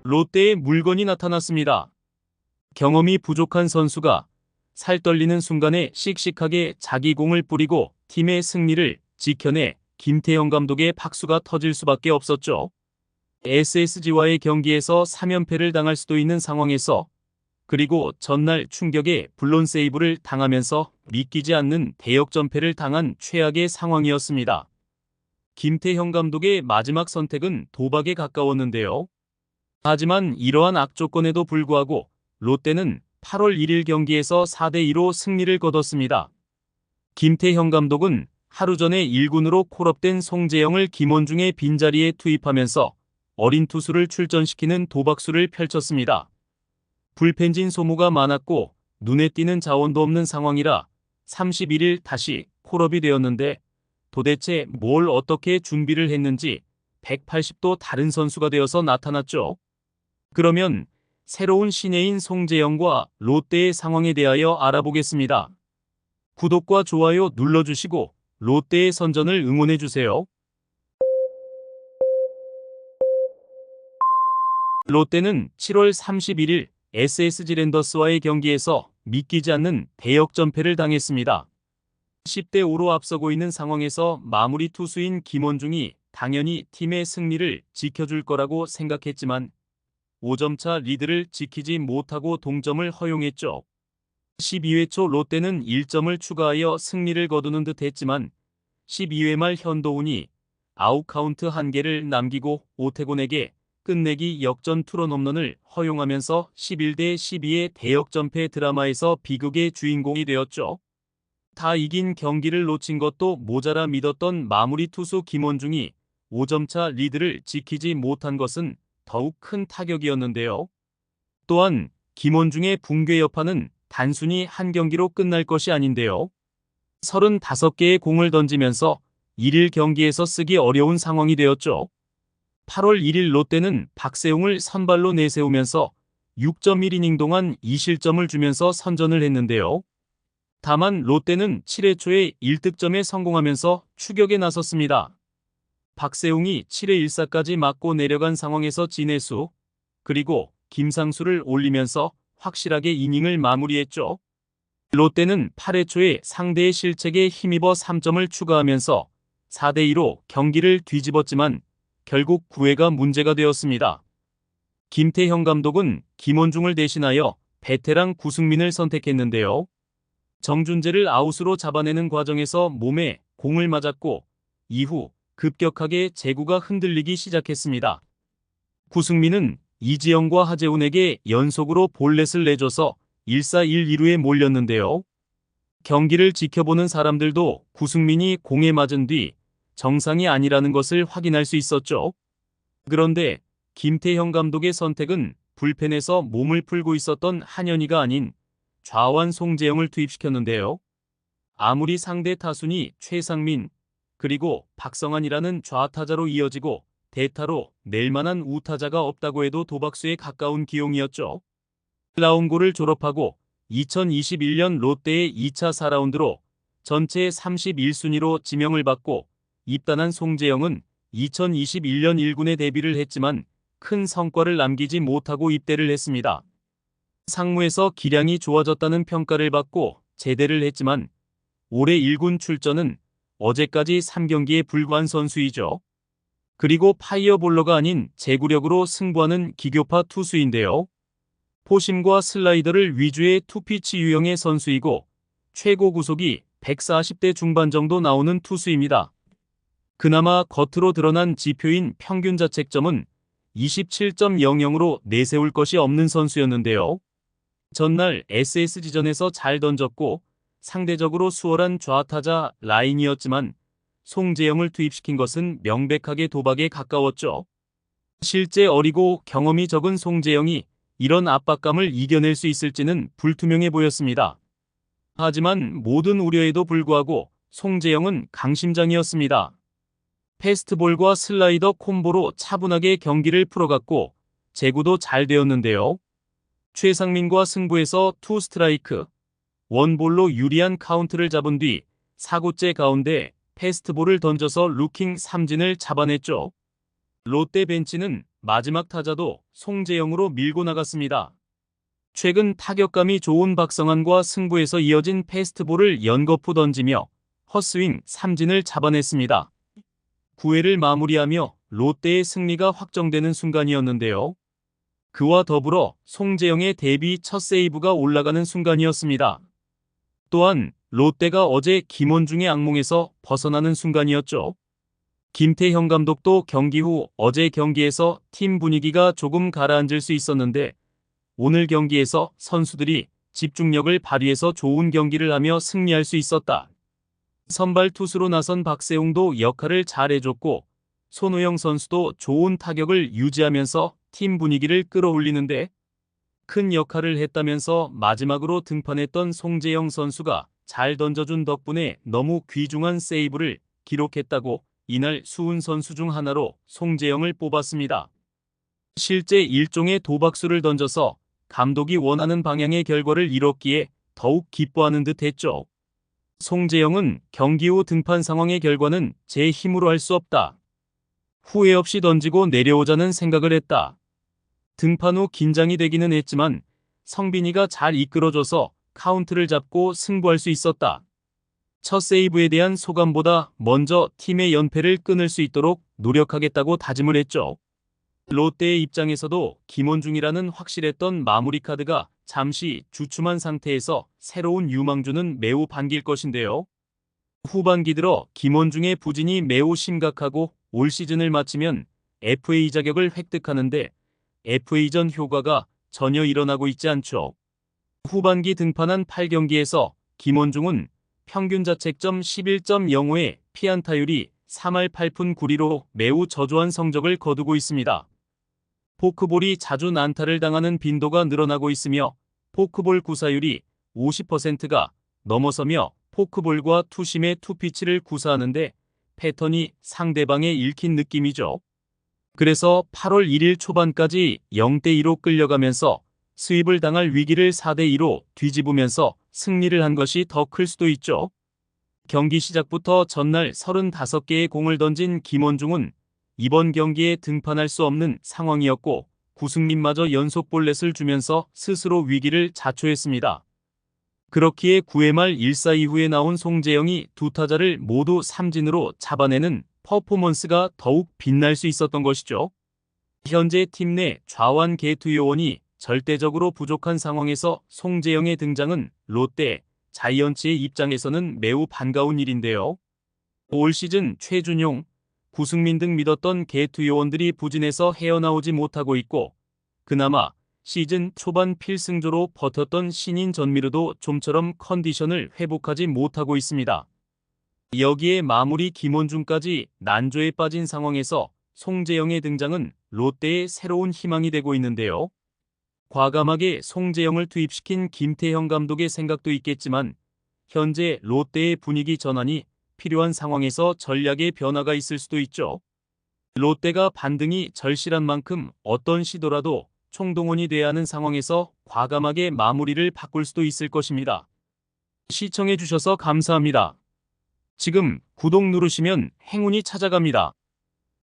롯데에 물건이 나타났습니다. 경험이 부족한 선수가 살 떨리는 순간에 씩씩하게 자기 공을 뿌리고 팀의 승리를 지켜내 김태형 감독의 박수가 터질 수밖에 없었죠. SSG와의 경기에서 3연패를 당할 수도 있는 상황에서, 그리고 전날 충격에 블론 세이브를 당하면서 믿기지 않는 대역전패를 당한 최악의 상황이었습니다. 김태형 감독의 마지막 선택은 도박에 가까웠는데요. 하지만 이러한 악조건에도 불구하고 롯데는 8월 1일 경기에서 4대2로 승리를 거뒀습니다. 김태형 감독은 하루 전에 1군으로 콜업된 송재영을 김원중의 빈자리에 투입하면서 어린 투수를 출전시키는 도박수를 펼쳤습니다. 불펜진 소모가 많았고 눈에 띄는 자원도 없는 상황이라 31일 다시 콜업이 되었는데, 도대체 뭘 어떻게 준비를 했는지 180도 다른 선수가 되어서 나타났죠. 그러면 새로운 신예인 송재영과 롯데의 상황에 대하여 알아보겠습니다. 구독과 좋아요 눌러주시고 롯데의 선전을 응원해주세요. 롯데는 7월 31일 SSG 랜더스와의 경기에서 믿기지 않는 대역전패를 당했습니다. 10대5로 앞서고 있는 상황에서 마무리 투수인 김원중이 당연히 팀의 승리를 지켜줄 거라고 생각했지만 5점차 리드를 지키지 못하고 동점을 허용했죠. 12회 초 롯데는 1점을 추가하여 승리를 거두는 듯 했지만 12회 말 현도훈이 아웃카운트 1개를 남기고 오태곤에게 끝내기 역전 투런 홈런을 허용하면서 11대 12의 대역전패 드라마에서 비극의 주인공이 되었죠. 다 이긴 경기를 놓친 것도 모자라 믿었던 마무리 투수 김원중이 5점차 리드를 지키지 못한 것은 더욱 큰 타격이었는데요. 또한 김원중의 붕괴 여파는 단순히 한 경기로 끝날 것이 아닌데요. 35개의 공을 던지면서 1일 경기에서 쓰기 어려운 상황이 되었죠. 8월 1일 롯데는 박세웅을 선발로 내세우면서 6.1이닝 동안 2실점을 주면서 선전을 했는데요. 다만 롯데는 7회 초에 1득점에 성공하면서 추격에 나섰습니다. 박세웅이 7회 1사까지 맞고 내려간 상황에서 진해수, 그리고 김상수를 올리면서 확실하게 이닝을 마무리했죠. 롯데는 8회 초에 상대의 실책에 힘입어 3점을 추가하면서 4대2로 경기를 뒤집었지만 결국 9회가 문제가 되었습니다. 김태형 감독은 김원중을 대신하여 베테랑 구승민을 선택했는데요. 정준재를 아웃으로 잡아내는 과정에서 몸에 공을 맞았고 이후 급격하게 제구가 흔들리기 시작했습니다. 구승민은 이지영과 하재훈에게 연속으로 볼넷을 내줘서 1사 1-2루에 몰렸는데요. 경기를 지켜보는 사람들도 구승민이 공에 맞은 뒤 정상이 아니라는 것을 확인할 수 있었죠. 그런데 김태형 감독의 선택은 불펜에서 몸을 풀고 있었던 한현희가 아닌 좌완 송재영을 투입시켰는데요. 아무리 상대 타순이 최상민, 그리고 박성환이라는 좌타자로 이어지고 대타로 낼만한 우타자가 없다고 해도 도박수에 가까운 기용이었죠. 라운고를 졸업하고 2021년 롯데의 2차 4라운드로 전체 31순위로 지명을 받고 입단한 송재영은 2021년 1군에 데뷔를 했지만 큰 성과를 남기지 못하고 입대를 했습니다. 상무에서 기량이 좋아졌다는 평가를 받고 제대를 했지만 올해 1군 출전은 어제까지 3경기에 불과한 선수이죠. 그리고 파이어볼러가 아닌 제구력으로 승부하는 기교파 투수인데요. 포심과 슬라이더를 위주의 투피치 유형의 선수이고 최고 구속이 140대 중반 정도 나오는 투수입니다. 그나마 겉으로 드러난 지표인 평균 자책점은 27.00으로 내세울 것이 없는 선수였는데요. 전날 SSG전에서 잘 던졌고 상대적으로 수월한 좌타자 라인이었지만 송재영을 투입시킨 것은 명백하게 도박에 가까웠죠. 실제 어리고 경험이 적은 송재영이 이런 압박감을 이겨낼 수 있을지는 불투명해 보였습니다. 하지만 모든 우려에도 불구하고 송재영은 강심장이었습니다. 패스트볼과 슬라이더 콤보로 차분하게 경기를 풀어갔고 제구도 잘 되었는데요. 최상민과 승부에서 투 스트라이크, 원볼로 유리한 카운트를 잡은 뒤 4구째 가운데 패스트볼을 던져서 루킹 삼진을 잡아냈죠. 롯데 벤치는 마지막 타자도 송재영으로 밀고 나갔습니다. 최근 타격감이 좋은 박성환과 승부에서 이어진 패스트볼을 연거푸 던지며 헛스윙 삼진을 잡아냈습니다. 9회를 마무리하며 롯데의 승리가 확정되는 순간이었는데요. 그와 더불어 송재영의 데뷔 첫 세이브가 올라가는 순간이었습니다. 또한 롯데가 어제 김원중의 악몽에서 벗어나는 순간이었죠. 김태형 감독도 경기 후 어제 경기에서 팀 분위기가 조금 가라앉을 수 있었는데 오늘 경기에서 선수들이 집중력을 발휘해서 좋은 경기를 하며 승리할 수 있었다. 선발 투수로 나선 박세웅도 역할을 잘해줬고 손호영 선수도 좋은 타격을 유지하면서 팀 분위기를 끌어올리는데 큰 역할을 했다면서 마지막으로 등판했던 송재영 선수가 잘 던져준 덕분에 너무 귀중한 세이브를 기록했다고 이날 수훈 선수 중 하나로 송재영을 뽑았습니다. 실제 일종의 도박수를 던져서 감독이 원하는 방향의 결과를 이뤘기에 더욱 기뻐하는 듯 했죠. 송재영은 경기 후 등판 상황의 결과는 제 힘으로 할 수 없다. 후회 없이 던지고 내려오자는 생각을 했다. 등판 후 긴장이 되기는 했지만 성빈이가 잘 이끌어줘서 카운트를 잡고 승부할 수 있었다. 첫 세이브에 대한 소감보다 먼저 팀의 연패를 끊을 수 있도록 노력하겠다고 다짐을 했죠. 롯데의 입장에서도 김원중이라는 확실했던 마무리 카드가 잠시 주춤한 상태에서 새로운 유망주는 매우 반길 것인데요. 후반기 들어 김원중의 부진이 매우 심각하고 올 시즌을 마치면 FA 자격을 획득하는데 FA전 효과가 전혀 일어나고 있지 않죠. 후반기 등판한 8경기에서 김원중은 평균 자책점 11.05에 피안타율이 3할 8푼 9리로 매우 저조한 성적을 거두고 있습니다. 포크볼이 자주 난타를 당하는 빈도가 늘어나고 있으며 포크볼 구사율이 50%가 넘어서며 포크볼과 투심의 투피치를 구사하는데 패턴이 상대방에 읽힌 느낌이죠. 그래서 8월 1일 초반까지 0대2로 끌려가면서 스윕을 당할 위기를 4대2로 뒤집으면서 승리를 한 것이 더 클 수도 있죠. 경기 시작부터 전날 35개의 공을 던진 김원중은 이번 경기에 등판할 수 없는 상황이었고 구승민마저 연속 볼넷을 주면서 스스로 위기를 자초했습니다. 그렇기에 9회 말 1사 이후에 나온 송재영이 두 타자를 모두 삼진으로 잡아내는 퍼포먼스가 더욱 빛날 수 있었던 것이죠. 현재 팀 내 좌완 개투 요원이 절대적으로 부족한 상황에서 송재영의 등장은 롯데, 자이언츠의 입장에서는 매우 반가운 일인데요. 올 시즌 최준용, 구승민 등 믿었던 개투 요원들이 부진해서 헤어나오지 못하고 있고 그나마 시즌 초반 필승조로 버텼던 신인 전미르도 좀처럼 컨디션을 회복하지 못하고 있습니다. 여기에 마무리 김원중까지 난조에 빠진 상황에서 송재영의 등장은 롯데의 새로운 희망이 되고 있는데요. 과감하게 송재영을 투입시킨 김태형 감독의 생각도 있겠지만 현재 롯데의 분위기 전환이 필요한 상황에서 전략의 변화가 있을 수도 있죠. 롯데가 반등이 절실한 만큼 어떤 시도라도 총동원이 돼야 하는 상황에서 과감하게 마무리를 바꿀 수도 있을 것입니다. 시청해주셔서 감사합니다. 지금 구독 누르시면 행운이 찾아갑니다.